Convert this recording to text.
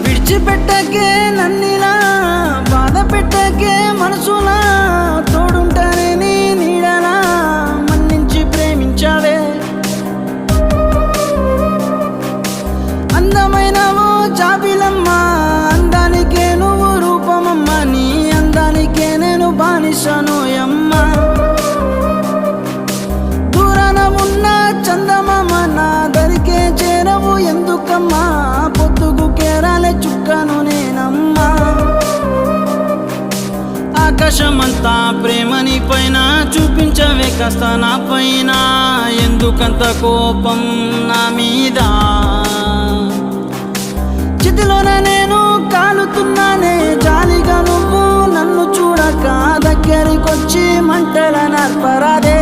విడిచిపెట్టకే నన్నిలా బాధ పెట్టకే మనసులా తోడుంటానే నీ నీడలా మన్నించి ప్రేమించావే అందమైనవో జాబిలమ్మ అందానికే నువ్వు రూపమమ్మ నీ అందానికే నేను బానిసనోయమ్మ దూరాన ఉన్న చందమామ నా దరికే చేరవు ఎందుకమ్మా పొద్దుకు కేరాలే చుక్కను నేనమ్మా ఆకాశమంతా ప్రేమని పైన చూపించవే కాస్త నా పైన ఎందుకంత కోపం నా మీద చితిలోన నేను కాలుతున్నానే జాలిగా నువ్వు నన్ను చూడక దగ్గరికొచ్చి మంటల నర్పరాదే